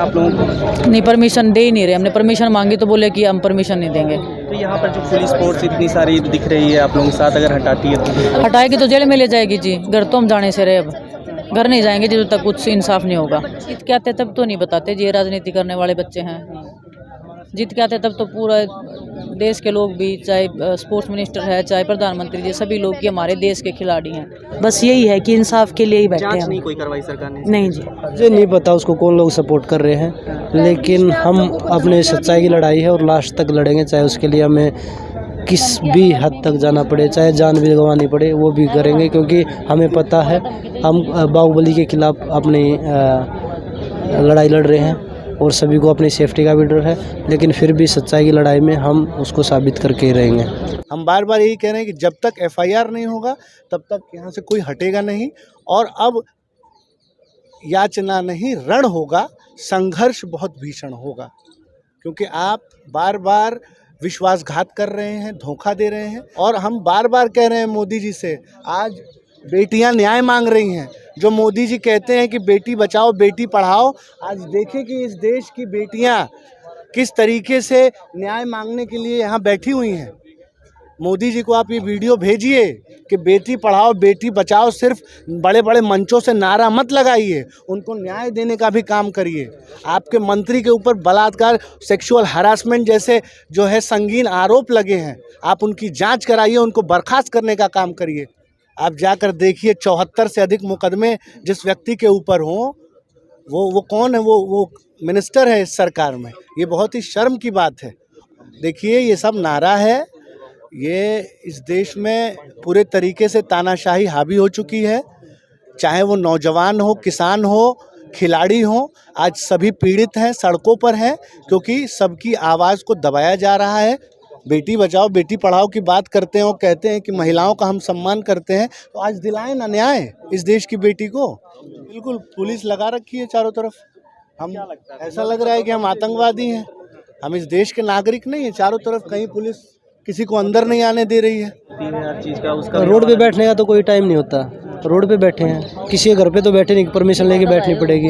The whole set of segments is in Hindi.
आप लोगों को? नहीं, परमिशन दे ही नहीं रहे। हमने परमिशन मांगी तो बोले कि हम परमिशन नहीं देंगे। तो यहाँ पर जो पुलिस फोर्स इतनी सारी दिख रही है आप लोगों के साथ, अगर हटाती है तो? हटाएगी तो जेल में ले जाएगी जी। घर तो हम जाने से रहे, अब घर नहीं जाएंगे जब तक कुछ इंसाफ नहीं होगा। जीत के आते तब तो नहीं बताते जी, ये राजनीति करने वाले बच्चे हैं। जीत के आते तब तो पूरा देश के लोग भी, चाहे स्पोर्ट्स मिनिस्टर है, चाहे प्रधानमंत्री जी, सभी लोग की हमारे देश के खिलाड़ी हैं। बस यही है कि इंसाफ के लिए ही बैठे हैं। जांच नहीं कोई करवाई सरकार ने? नहीं जी, मुझे नहीं पता उसको कौन लोग सपोर्ट कर रहे हैं, लेकिन हम अपने सच्चाई की लड़ाई है और लास्ट तक लड़ेंगे, चाहे उसके लिए हमें किस भी हद तक जाना पड़े, चाहे जान भी गंवानी पड़े, वो भी करेंगे। क्योंकि हमें पता है हम बाहुबली के खिलाफ अपनी लड़ाई लड़ रहे हैं और सभी को अपनी सेफ्टी का भी डर है, लेकिन फिर भी सच्चाई की लड़ाई में हम उसको साबित करके ही रहेंगे। हम बार बार यही कह रहे हैं कि जब तक एफआईआर नहीं होगा तब तक यहाँ से कोई हटेगा नहीं। और अब याचना नहीं, रण होगा, संघर्ष बहुत भीषण होगा। क्योंकि आप बार बार विश्वासघात कर रहे हैं, धोखा दे रहे हैं। और हम बार बार कह रहे हैं मोदी जी से, आज बेटियां न्याय मांग रही हैं। जो मोदी जी कहते हैं कि बेटी बचाओ बेटी पढ़ाओ, आज देखें कि इस देश की बेटियां किस तरीके से न्याय मांगने के लिए यहाँ बैठी हुई हैं। मोदी जी को आप ये वीडियो भेजिए कि बेटी पढ़ाओ बेटी बचाओ, सिर्फ बड़े बड़े मंचों से नारा मत लगाइए, उनको न्याय देने का भी काम करिए। आपके मंत्री के ऊपर बलात्कार, सेक्सुअल हरासमेंट जैसे जो है संगीन आरोप लगे हैं, आप उनकी जांच कराइए, उनको बर्खास्त करने का काम करिए। आप जाकर देखिए 74 से अधिक मुकदमे जिस व्यक्ति के ऊपर हों, वो कौन है? वो मिनिस्टर है इस सरकार में। ये बहुत ही शर्म की बात है। देखिए ये सब नारा है, ये इस देश में पूरे तरीके से तानाशाही हावी हो चुकी है। चाहे वो नौजवान हो, किसान हो, खिलाड़ी हो, आज सभी पीड़ित हैं, सड़कों पर हैं, क्योंकि सबकी आवाज़ को दबाया जा रहा है। बेटी बचाओ बेटी पढ़ाओ की बात करते हैं और कहते हैं कि महिलाओं का हम सम्मान करते हैं, तो आज दिलाएं ना न्याय इस देश की बेटी को। बिल्कुल पुलिस लगा रखी है चारों तरफ। हम ऐसा लग रहा है कि हम आतंकवादी हैं। हम इस देश के नागरिक नहीं हैं। चारों तरफ कहीं पुलिस किसी को अंदर नहीं आने दे रही है। हर चीज़ का उसका रोड पे बैठने का तो कोई टाइम नहीं होता, रोड पे बैठे हैं, किसी के घर पे तो बैठे नहीं, परमिशन लेके बैठनी पड़ेगी।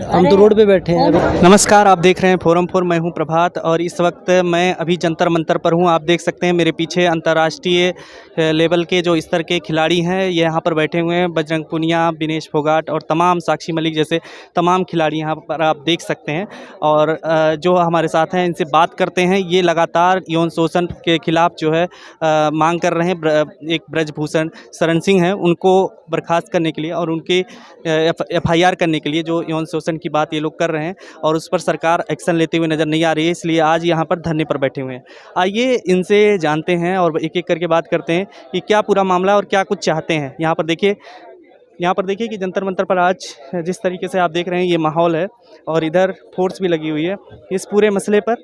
हम तो रोड पे बैठे हैं। नमस्कार, आप देख रहे हैं फोरम फोर, मैं हूं प्रभात और इस वक्त मैं अभी जंतर मंतर पर हूं। आप देख सकते हैं मेरे पीछे अंतर्राष्ट्रीय लेवल के जो स्तर के खिलाड़ी हैं ये यहाँ पर बैठे हुए हैं। बजरंग पुनिया, विनेश फोगाट और तमाम, साक्षी मलिक जैसे तमाम खिलाड़ी यहाँ पर आप देख सकते हैं। और जो हमारे साथ हैं इनसे बात करते हैं। ये लगातार यौन शोषण के खिलाफ जो है मांग कर रहे हैं। एक ब्रजभूषण शरण सिंह हैं, उनको बर्खास्त करने के लिए और उनके FIR करने के लिए जो यौन शोषण की बात ये लोग कर रहे हैं और उस पर सरकार एक्शन लेते हुए नज़र नहीं आ रही है, इसलिए आज यहाँ पर धरने पर बैठे हुए हैं। आइए इनसे जानते हैं और एक एक करके बात करते हैं कि क्या पूरा मामला और क्या कुछ चाहते हैं। यहाँ पर देखिए कि जंतर मंतर पर आज जिस तरीके से आप देख रहे हैं ये माहौल है और इधर फोर्स भी लगी हुई है। इस पूरे मसले पर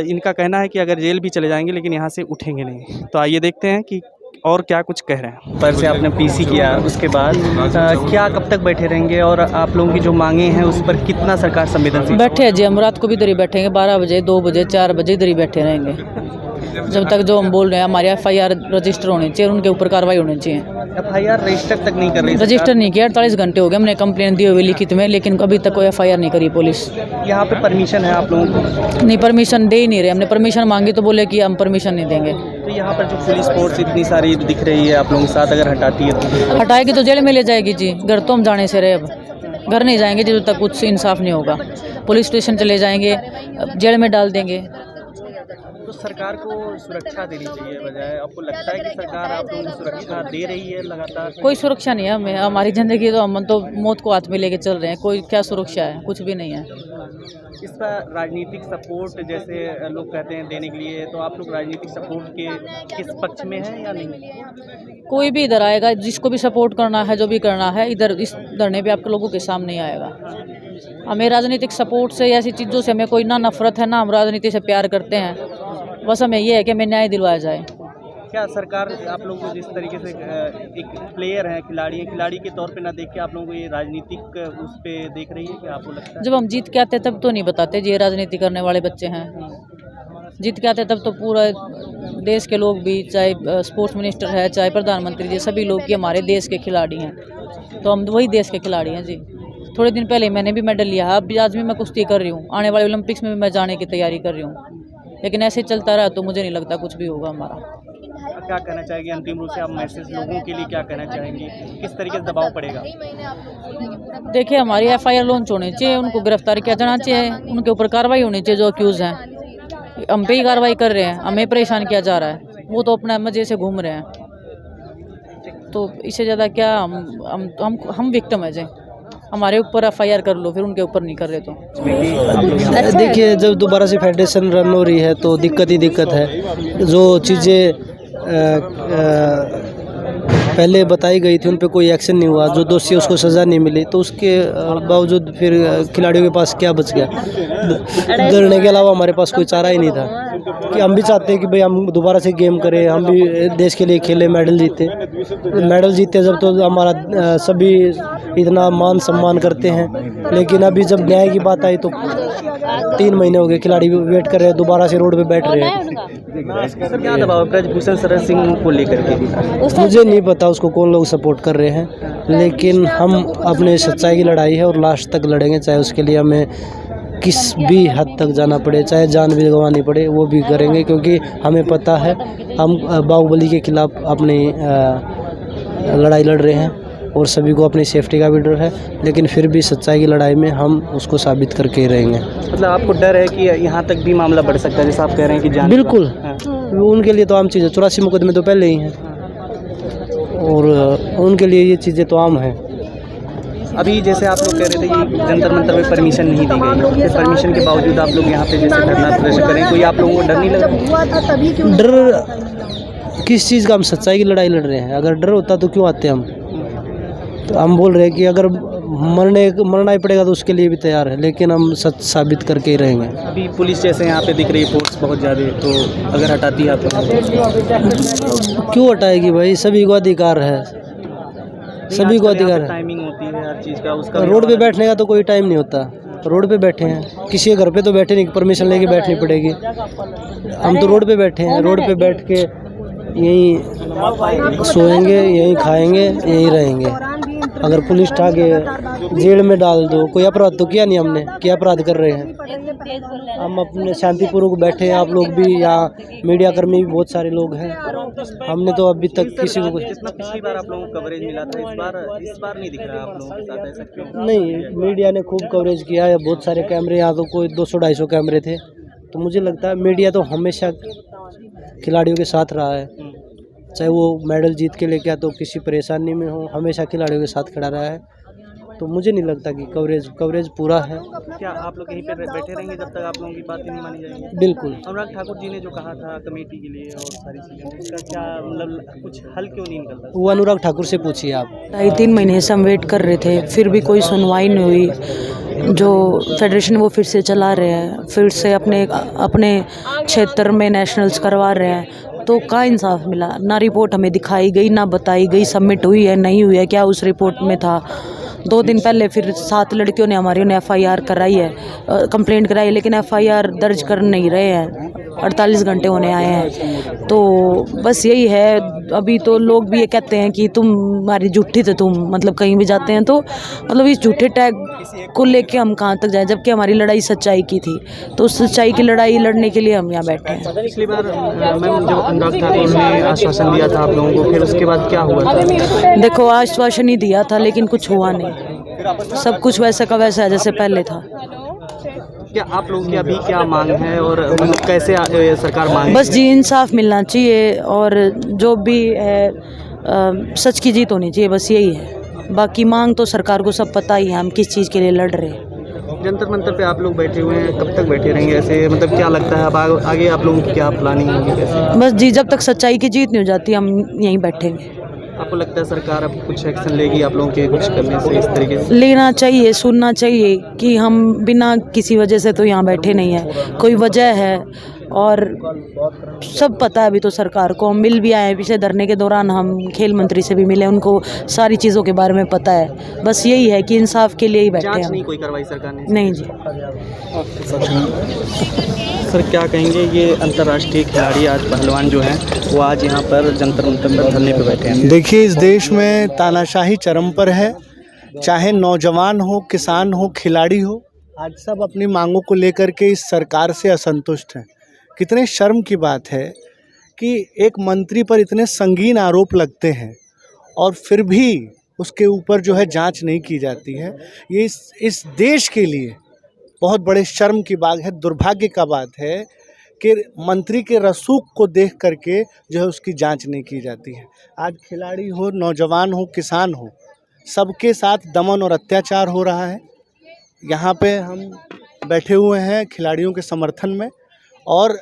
इनका कहना है कि अगर जेल भी चले जाएंगे लेकिन यहाँ से उठेंगे नहीं। तो आइए देखते हैं कि और क्या कुछ कह रहे हैं। पर से आपने PC किया, उसके बाद क्या कब तक बैठे रहेंगे और आप लोगों की जो मांगे हैं उस पर कितना सरकार संवेदनशील? बैठे हैं जी, हम रात को भी इधर ही बैठेंगे, 12 बजे, 2 बजे, 4 बजे इधर ही बैठे रहेंगे जब तक जो हम बोल रहे हैं हमारी FIR रजिस्टर होनी चाहिए, उनके ऊपर कार्रवाई होनी चाहिए। FIR रजिस्टर तक नहीं कर रही? रजिस्टर नहीं किया, 48 घंटे हो गए हमने कंप्लेन दी हुई लिखित में, लेकिन अभी तक कोई FIR नहीं करी पुलिस। यहाँ पे परमिशन है आप लोगों को? नहीं, परमिशन दे ही नहीं रहे। हमने परमिशन मांगी तो बोले कि हम परमिशन नहीं देंगे। तो यहाँ पर जो पुलिस फोर्स इतनी सारी दिख रही है आप लोगों के साथ, अगर हटाती है तो? हटाएगी तो जेल में ले जाएगी जी। घर तो हम जाने से रहे, अब घर नहीं जाएंगे जब तक कुछ इंसाफ नहीं होगा। पुलिस स्टेशन चले जाएंगे, जेल में डाल देंगे। तो सरकार को सुरक्षा देनी चाहिए बजाय, आपको लगता है कि सरकार आप लोगों को सुरक्षा दे रही है लगातार? कोई सुरक्षा नहीं है हमें, हमारी ज़िंदगी तो हम तो मौत को हाथ में लेके चल रहे हैं। कोई क्या सुरक्षा है? कुछ भी नहीं है। इस पर राजनीतिक सपोर्ट जैसे लोग कहते हैं देने के लिए, तो आप लोग राजनीतिक सपोर्ट के किस पक्ष में हैं या नहीं? कोई भी इधर आएगा, जिसको भी सपोर्ट करना है, जो भी करना है, इधर इस धरने पे आप लोगों के सामने आएगा। हमें राजनीतिक सपोर्ट से ऐसी चीज़ों से हमें कोई ना नफरत है, ना हम राजनीति से प्यार करते हैं। बस हमें ये है कि हमें न्याय दिलवाया जाए। क्या सरकार आप लोगों को जिस तरीके से एक प्लेयर है, खिलाड़ी के तौर पे ना देख के आप लोगों को ये राजनीतिक उस पे देख रही है? क्या आपको लगता है? जब हम जीत के आते तब तो नहीं बताते जी, ये राजनीति करने वाले बच्चे हैं। जीत के आते तब तो पूरा देश के लोग भी, चाहे स्पोर्ट्स मिनिस्टर है, चाहे प्रधानमंत्री जी, सभी लोग की हमारे देश के खिलाड़ी हैं। तो हम वही देश के खिलाड़ी हैं जी। थोड़े दिन पहले मैंने भी मेडल लिया है, अब भी आज भी मैं कुश्ती कर रही हूँ, आने वाले ओलंपिक्स में भी मैं जाने की तैयारी कर रही हूँ। लेकिन ऐसे चलता रहा तो मुझे नहीं लगता कुछ भी होगा हमारा। क्या कहना चाहेंगे अंतिम रूप से आप मैसेज लोगों के लिए क्या कहना चाहेंगे, किस तरीके से दबाव पड़ेगा? देखिए, हमारी FIR लॉन्च होनी चाहिए, उनको गिरफ्तार किया जाना चाहिए, उनके ऊपर कार्रवाई होनी चाहिए जो अक्यूज़ हैं। हम पे ही कार्रवाई कर रहे हैं, हमें परेशान किया जा रहा है, वो तो अपना मज़े से घूम रहे हैं। तो इससे ज़्यादा क्या हम विक्टिम है जी, हमारे ऊपर FIR कर लो, फिर उनके ऊपर नहीं कर रहे तो। देखिए, जब दोबारा से फेडरेशन रन हो रही है तो दिक्कत ही दिक्कत है। जो चीज़ें पहले बताई गई थी उन पे कोई एक्शन नहीं हुआ, जो दोषी है उसको सज़ा नहीं मिली, तो उसके बावजूद फिर खिलाड़ियों के पास क्या बच गया? डरने के अलावा हमारे पास कोई चारा ही नहीं था। कि हम भी चाहते हैं कि भाई हम दोबारा से गेम करें, हम भी देश के लिए खेले, मेडल जीते जब तो हमारा सभी इतना मान सम्मान करते हैं। लेकिन अभी जब न्याय की बात आई तो 3 महीने हो गए खिलाड़ी वेट कर रहे हैं, दोबारा से रोड पे बैठ रहे हैं। सर क्या दबाव ब्रजभूषण शरण सिंह को लेकर के? मुझे नहीं पता उसको कौन लोग सपोर्ट कर रहे हैं, लेकिन हम अपने सच्चाई की लड़ाई है और लास्ट तक लड़ेंगे, चाहे उसके लिए हमें किस भी हद तक जाना पड़े, चाहे जान भी गंवानी पड़े, वो भी करेंगे। क्योंकि हमें पता है हम बाहुबली के खिलाफ अपनी लड़ाई लड़ रहे हैं और सभी को अपनी सेफ्टी का भी डर है, लेकिन फिर भी सच्चाई की लड़ाई में हम उसको साबित करके ही रहेंगे। मतलब आपको डर है कि यहाँ तक भी मामला बढ़ सकता है, जैसे आप कह रहे हैं कि जान? बिल्कुल, हाँ। उनके लिए तो आम चीज़ है, 84 मुकदमे तो पहले ही हैं और उनके लिए ये चीज़ें तो आम हैं। अभी जैसे आप लोग कह रहे थे कि जंतर मंतर में परमिशन नहीं दी गई, फिर परमिशन के बावजूद आप लोग यहाँ पे जैसे धरना प्रदर्शन करें, कोई आप लोगों को डर नहीं लग रहा? डर किस चीज़ का? हम सच्चाई की लड़ाई लड़ रहे हैं, अगर डर होता तो क्यों आते हम? तो हम बोल रहे हैं कि अगर मरना ही पड़ेगा तो उसके लिए भी तैयार है, लेकिन हम सच साबित करके ही रहेंगे। अभी पुलिस जैसे यहाँ पे दिख रही है, फोर्स बहुत ज़्यादा, तो अगर हटाती है आप लोग? क्यों हटाएगी भाई? सभी को अधिकार है, सभी को अधिकार है। टाइमिंग होती है हर चीज़ का, उसका रोड पे बैठने का तो कोई टाइम नहीं होता, रोड पे बैठे हैं, किसी के घर पे तो बैठे नहीं, परमिशन लेके बैठनी पड़ेगी। हम तो रोड पे बैठे हैं, रोड पे बैठ के यहीं सोएंगे, यहीं खाएंगे, यहीं रहेंगे। अगर पुलिस उठा के जेल में डाल दो, कोई अपराध तो किया नहीं हमने, क्या अपराध कर रहे हैं? हम अपने शांतिपूर्वक बैठे हैं, आप लोग भी, यहाँ मीडिया कर्मी भी बहुत सारे लोग हैं। हमने तो अभी तक किसी को जितना पिछली बार आप लोगों को कवरेज मिला था, इस बार नहीं दिख रहा आप लोगों के साथ, ऐसा क्यों? नहीं, मीडिया ने खूब कवरेज किया है, बहुत सारे कैमरे, यहाँ तो कोई 200-250 कैमरे थे। तो मुझे लगता है मीडिया तो हमेशा खिलाड़ियों के साथ रहा है, चाहे वो मेडल जीत के लेके तो किसी परेशानी में हो, हमेशा खिलाड़ियों के साथ खड़ा रहा है। तो मुझे नहीं लगता कि कवरेज पूरा है। क्या आप लोग यहीं पे बैठे रहेंगे जब तक आप लोगों की बातें नहीं मानी जाएंगी? बिल्कुल। अनुराग ठाकुर जी ने जो कहा था कमेटी के लिए और सारी चीज़ें, उसका क्या मतलब कुछ हल क्यों नहीं निकलता? वो अनुराग ठाकुर से पूछिए आप। 2.5-3 महीने से हम वेट कर रहे थे, फिर भी कोई सुनवाई नहीं हुई। जो फेडरेशन वो फिर से चला रहे हैं, फिर से अपने क्षेत्र में नेशनल्स करवा रहे हैं, तो कहाँ इंसाफ मिला? ना रिपोर्ट हमें दिखाई गई, ना बताई गई, सबमिट हुई है नहीं हुई है, क्या उस रिपोर्ट में था? 2 दिन पहले फिर 7 लड़कियों ने हमारी FIR कराई है, कंप्लेंट कराई है, लेकिन FIR दर्ज कर नहीं रहे हैं, 48 घंटे होने आए हैं। तो बस यही है। अभी तो लोग भी ये कहते हैं कि तुम हमारी झूठी थे, तुम मतलब कहीं भी जाते हैं तो मतलब इस झूठे टैग को लेके हम कहाँ तक जाएं, जबकि हमारी लड़ाई सच्चाई की थी। तो उस सच्चाई की लड़ाई लड़ने के लिए हम यहाँ बैठे हैं। पिछली बार मैम जो अनुराग ठाकुर ने आश्वासन दिया था आप लोगों को, फिर उसके बाद क्या हुआ था? देखो, आश्वासन ही दिया था लेकिन कुछ हुआ नहीं, सब कुछ वैसा का वैसा है जैसे पहले था। क्या आप लोगों की अभी क्या मांग है और मतलब कैसे सरकार मांग? बस जी, इंसाफ मिलना चाहिए और जो भी है सच की जीत होनी चाहिए, बस यही है। बाकी मांग तो सरकार को सब पता ही है, हम किस चीज़ के लिए लड़ रहे हैं। जंतर मंतर पे आप लोग बैठे हुए हैं, कब तक बैठे रहेंगे ऐसे? मतलब क्या लगता है अब आगे आप लोगों की क्या प्लानिंग होगी कैसे? बस जी, जब तक सच्चाई की जीत नहीं हो जाती हम यहीं बैठेंगे। आपको लगता है सरकार अब कुछ एक्शन लेगी आप लोगों के कुछ करने से, इस तरीके से? लेना चाहिए, सुनना चाहिए कि हम बिना किसी वजह से तो यहाँ बैठे नहीं हैं, कोई वजह है और सब पता है। अभी तो सरकार को हम मिल भी आए हैं, पीछे धरने के दौरान हम खेल मंत्री से भी मिले, उनको सारी चीज़ों के बारे में पता है। बस यही है कि इंसाफ के लिए ही बैठे हैं। नहीं कोई कार्रवाई सरकार ने? नहीं जी। सर क्या कहेंगे, ये अंतर्राष्ट्रीय खिलाड़ी आज पहलवान जो हैं वो आज यहाँ पर जंतर मंतर पर धरने पे बैठे हैं? देखिए, इस देश में तानाशाही चरम पर है। चाहे नौजवान हो, किसान हो, खिलाड़ी हो, आज सब अपनी मांगों को लेकर के इस सरकार से असंतुष्ट हैं। कितने शर्म की बात है कि एक मंत्री पर इतने संगीन आरोप लगते हैं और फिर भी उसके ऊपर जो है जांच नहीं की जाती है। ये इस देश के लिए बहुत बड़े शर्म की बात है, दुर्भाग्य का बात है कि मंत्री के रसूख को देख करके जो है उसकी जांच नहीं की जाती है। आज खिलाड़ी हो, नौजवान हो, किसान हो, सबके साथ दमन और अत्याचार हो रहा है। यहाँ पे हम बैठे हुए हैं खिलाड़ियों के समर्थन में और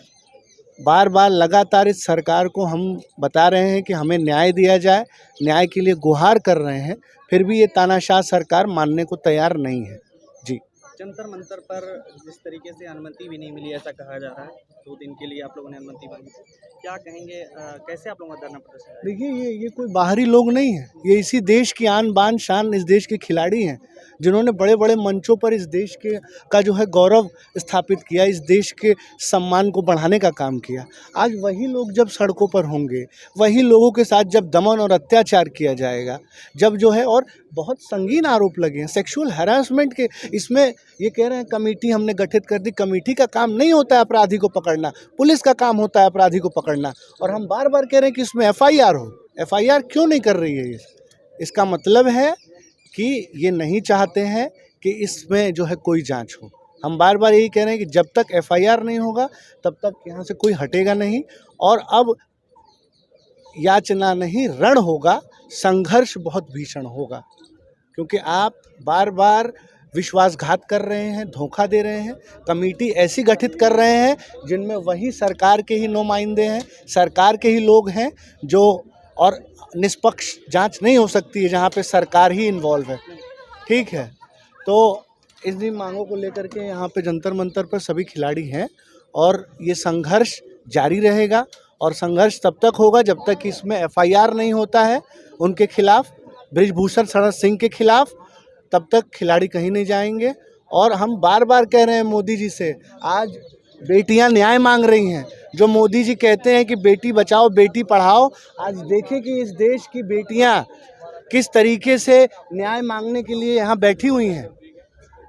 बार बार लगातार इस सरकार को हम बता रहे हैं कि हमें न्याय दिया जाए, न्याय के लिए गुहार कर रहे हैं, फिर भी ये तानाशाह सरकार मानने को तैयार नहीं है। जी, जंतर मंतर पर जिस तरीके से अनुमति भी नहीं मिली ऐसा कहा जा रहा है, 2 दिन के लिए आप लोगों ने अनुमति मांगी थी, क्या कहेंगे कैसे आप लोगों का धरना प्रदर्शन है? देखिए ये कोई बाहरी लोग नहीं है, ये इसी देश की आन बान शान इस देश के खिलाड़ी हैं जिन्होंने बड़े बड़े मंचों पर इस देश के का जो है गौरव स्थापित किया, इस देश के सम्मान को बढ़ाने का काम किया। आज वही लोग जब सड़कों पर होंगे, वही लोगों के साथ जब दमन और अत्याचार किया जाएगा, जब जो है और बहुत संगीन आरोप लगे हैं सेक्सुअल हैरेसमेंट के, इसमें ये कह रहे हैं कमेटी हमने गठित कर दी। कमेटी का काम नहीं होता है अपराधी को पकड़ना, पुलिस का काम होता है अपराधी को पकड़ना। और हम बार बार कह रहे हैं कि इसमें FIR हो, FIR क्यों नहीं कर रही है ये? इसका मतलब है कि ये नहीं चाहते हैं कि इसमें जो है कोई जांच हो। हम बार बार यही कह रहे हैं कि जब तक FIR नहीं होगा तब तक यहाँ से कोई हटेगा नहीं और अब याचना नहीं रण होगा, संघर्ष बहुत भीषण होगा, क्योंकि आप बार बार विश्वासघात कर रहे हैं, धोखा दे रहे हैं। कमेटी ऐसी गठित कर रहे हैं जिनमें वही सरकार के ही नुमाइंदे हैं, सरकार के ही लोग हैं जो, और निष्पक्ष जांच नहीं हो सकती है जहां पे सरकार ही इन्वॉल्व है। ठीक है, तो इन्हीं मांगों को लेकर के यहाँ पे जंतर मंतर पर सभी खिलाड़ी हैं और ये संघर्ष जारी रहेगा और संघर्ष तब तक होगा जब तक इसमें FIR नहीं होता है उनके खिलाफ, बृजभूषण शरण सिंह के खिलाफ, तब तक खिलाड़ी कहीं नहीं जाएंगे। और हम बार बार कह रहे हैं मोदी जी से, आज बेटियां न्याय मांग रही हैं। जो मोदी जी कहते हैं कि बेटी बचाओ बेटी पढ़ाओ, आज देखें कि इस देश की बेटियां किस तरीके से न्याय मांगने के लिए यहाँ बैठी हुई हैं।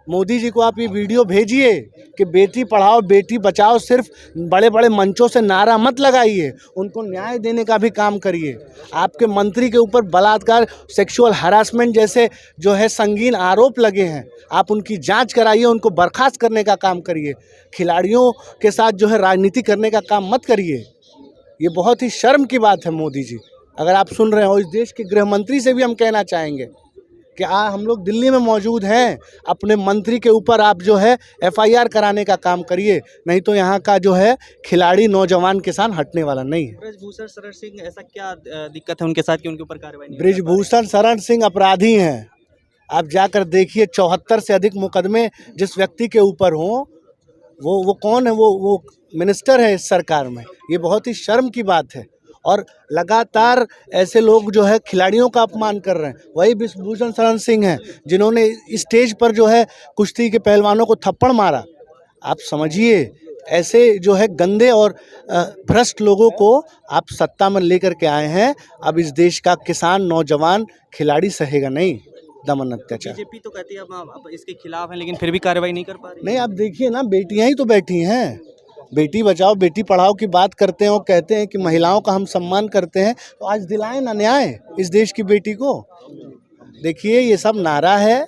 मोदी जी को आप ये वीडियो भेजिए कि बेटी पढ़ाओ बेटी बचाओ, सिर्फ बड़े बड़े मंचों से नारा मत लगाइए, उनको न्याय देने का भी काम करिए। आपके मंत्री के ऊपर बलात्कार, सेक्सुअल हरासमेंट जैसे जो है संगीन आरोप लगे हैं, आप उनकी जांच कराइए, उनको बर्खास्त करने का काम करिए। खिलाड़ियों के साथ जो है राजनीति करने का काम मत करिए। ये बहुत ही शर्म की बात है मोदी जी, अगर आप सुन रहे हो। इस देश के गृह मंत्री से भी हम कहना चाहेंगे कि हम लोग दिल्ली में मौजूद हैं, अपने मंत्री के ऊपर आप जो है FIR कराने का काम करिए, नहीं तो यहाँ का जो है खिलाड़ी नौजवान किसान हटने वाला नहीं है। बृजभूषण शरण सिंह, ऐसा क्या दिक्कत है उनके साथ कि उनके ऊपर कार्रवाई नहीं? बृजभूषण शरण सिंह अपराधी हैं, आप जाकर देखिए। 74 से अधिक मुकदमे जिस व्यक्ति के ऊपर हों, वो कौन है? वो मिनिस्टर है इस सरकार में। ये बहुत ही शर्म की बात है और लगातार ऐसे लोग जो है खिलाड़ियों का अपमान कर रहे हैं। वही बृजभूषण शरण सिंह हैं जिन्होंने स्टेज पर जो है कुश्ती के पहलवानों को थप्पड़ मारा। आप समझिए, ऐसे जो है गंदे और भ्रष्ट लोगों को आप सत्ता में लेकर के आए हैं। अब इस देश का किसान, नौजवान, खिलाड़ी सहेगा नहीं दमन अत्याचार। बीजेपी तो कहती है अब इसके खिलाफ है, लेकिन फिर भी कार्रवाई नहीं कर पा रही। नहीं, आप देखिए ना, बेटियां ही तो बैठी हैं। बेटी बचाओ बेटी पढ़ाओ की बात करते हैं और कहते हैं कि महिलाओं का हम सम्मान करते हैं, तो आज दिलाएं ना न्याय इस देश की बेटी को। देखिए, ये सब नारा है,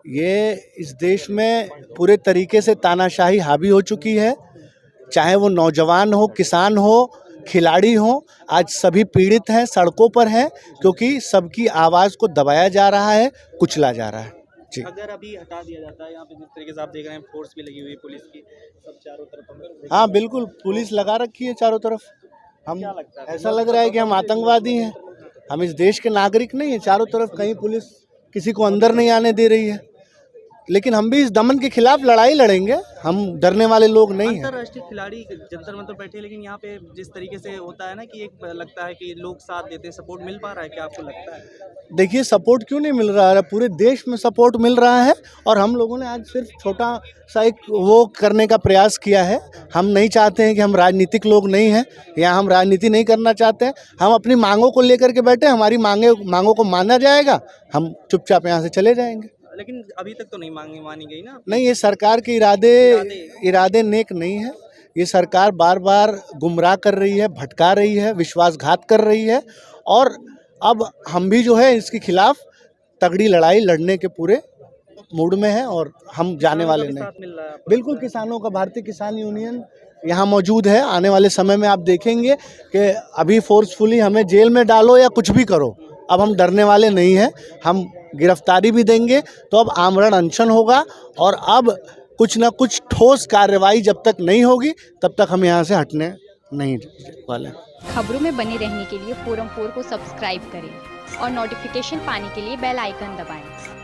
ये इस देश में पूरे तरीके से तानाशाही हावी हो चुकी है। चाहे वो नौजवान हो, किसान हो, खिलाड़ी हो, आज सभी पीड़ित हैं, सड़कों पर हैं, क्योंकि सबकी आवाज़ को दबाया जा रहा है, कुचला जा रहा है। जी, अगर अभी हटा दिया जाता है, यहाँ पे जिस तरीके से आप देख रहे हैं फोर्स भी लगी हुई है पुलिस की, सब चारों तरफ। हाँ बिल्कुल, पुलिस लगा रखी है चारों तरफ। हम क्या लगता है? ऐसा लग रहा है कि हम आतंकवादी हैं, हम इस देश के नागरिक नहीं हैं। चारों तरफ कहीं पुलिस किसी को अंदर नहीं आने दे रही है। लेकिन हम भी इस दमन के खिलाफ लड़ाई लड़ेंगे, हम डरने वाले लोग नहीं हैं। अंतर्राष्ट्रीय खिलाड़ी जंतर मंतर बैठे, लेकिन यहाँ पे जिस तरीके से होता है ना कि एक लगता है कि लोग साथ देते हैं, सपोर्ट मिल पा रहा है क्या, आपको लगता है? देखिए सपोर्ट क्यों नहीं मिल रहा है, पूरे देश में सपोर्ट मिल रहा है। और हम लोगों ने आज सिर्फ छोटा सा एक वो करने का प्रयास किया है। हम नहीं चाहते हैं कि हम राजनीतिक लोग नहीं हैं, या हम राजनीति नहीं करना चाहते हैं। हम अपनी मांगों को लेकर के बैठे, हमारी मांगों को माना जाएगा, हम चुपचाप यहाँ से चले जाएंगे। लेकिन अभी तक तो नहीं मानी गई ना। नहीं, ये सरकार के इरादे नेक नहीं है। ये सरकार बार बार गुमराह कर रही है, भटका रही है, विश्वासघात कर रही है। और अब हम भी जो है इसके खिलाफ तगड़ी लड़ाई लड़ने के पूरे मूड में हैं, और हम जाने वाले नहीं। बिल्कुल, किसानों का भारतीय किसान यूनियन यहाँ मौजूद है। आने वाले समय में आप देखेंगे कि अभी फोर्सफुली हमें जेल में डालो या कुछ भी करो, अब हम डरने वाले नहीं हैं। हम गिरफ्तारी भी देंगे, तो अब आमरण अनशन होगा, और अब कुछ ना कुछ ठोस कार्रवाई जब तक नहीं होगी तब तक हम यहाँ से हटने नहीं वाले। खबरों में बने रहने के लिए फोरम 4 को सब्सक्राइब करें और नोटिफिकेशन पाने के लिए बेल आइकन दबाएं।